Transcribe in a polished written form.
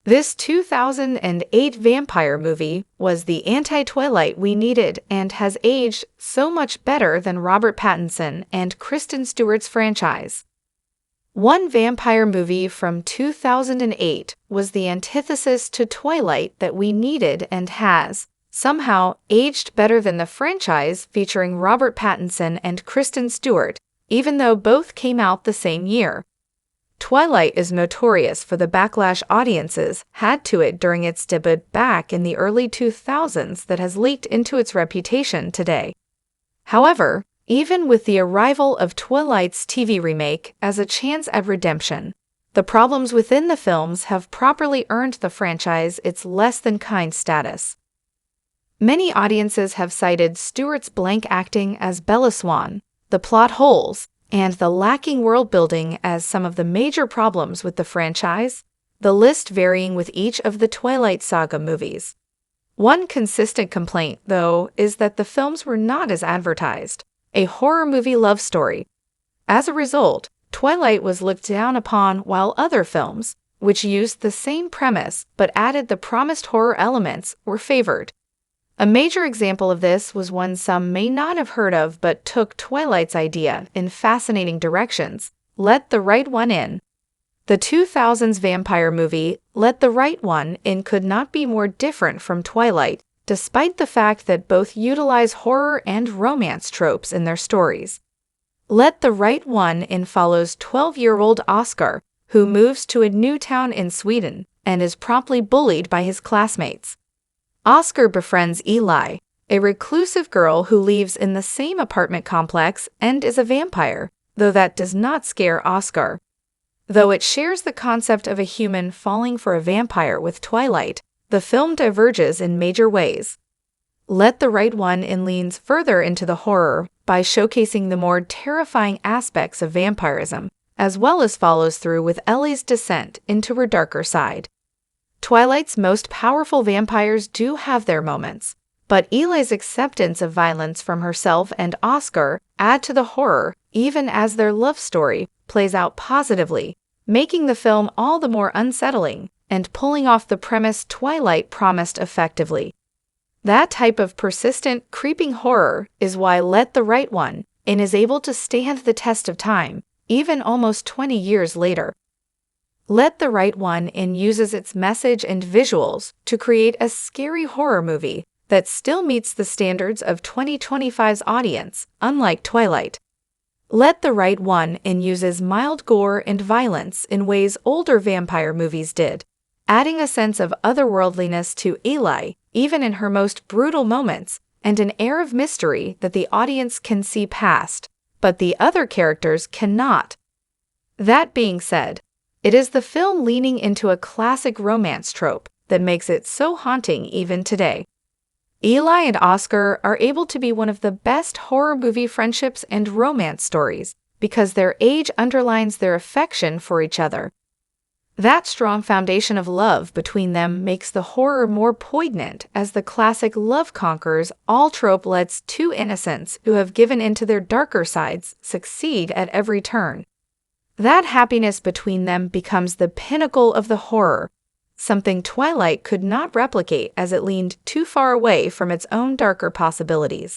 This 2008 vampire movie was the anti-Twilight we needed and has aged so much better than Robert Pattinson and Kristen Stewart's franchise. One vampire movie from 2008 was the antithesis to Twilight that we needed and has, somehow, aged better than the franchise featuring Robert Pattinson and Kristen Stewart, even though both came out the same year. Twilight is notorious for the backlash audiences had to it during its debut back in the early 2000s that has leaked into its reputation today. However, even with the arrival of Twilight's TV remake as a chance at redemption, the problems within the films have properly earned the franchise its less-than-kind status. Many audiences have cited Stewart's blank acting as Bella Swan, the plot holes, and the lacking world-building as some of the major problems with the franchise, the list varying with each of the Twilight Saga movies. One consistent complaint, though, is that the films were not as advertised, a horror movie love story. As a result, Twilight was looked down upon while other films, which used the same premise but added the promised horror elements, were favored. A major example of this was one some may not have heard of but took Twilight's idea in fascinating directions, Let the Right One In. The 2000s vampire movie Let the Right One In could not be more different from Twilight, despite the fact that both utilize horror and romance tropes in their stories. Let the Right One In follows 12-year-old Oscar, who moves to a new town in Sweden and is promptly bullied by his classmates. Oscar befriends Eli, a reclusive girl who lives in the same apartment complex and is a vampire, though that does not scare Oscar. Though it shares the concept of a human falling for a vampire with Twilight, the film diverges in major ways. Let the Right One In leans further into the horror by showcasing the more terrifying aspects of vampirism, as well as follows through with Ellie's descent into her darker side. Twilight's most powerful vampires do have their moments, but Eli's acceptance of violence from herself and Oscar add to the horror even as their love story plays out positively, making the film all the more unsettling and pulling off the premise Twilight promised effectively. That type of persistent, creeping horror is why Let the Right One In is able to stand the test of time, even almost 20 years later. Let the Right One In uses its message and visuals to create a scary horror movie that still meets the standards of 2025's audience, unlike Twilight. Let the Right One In uses mild gore and violence in ways older vampire movies did, adding a sense of otherworldliness to Eli, even in her most brutal moments, and an air of mystery that the audience can see past, but the other characters cannot. That being said, it is the film leaning into a classic romance trope that makes it so haunting even today. Eli and Oscar are able to be one of the best horror movie friendships and romance stories because their age underlines their affection for each other. That strong foundation of love between them makes the horror more poignant as the classic love conquers all trope lets two innocents who have given into their darker sides succeed at every turn. That happiness between them becomes the pinnacle of the horror, something Twilight could not replicate as it leaned too far away from its own darker possibilities.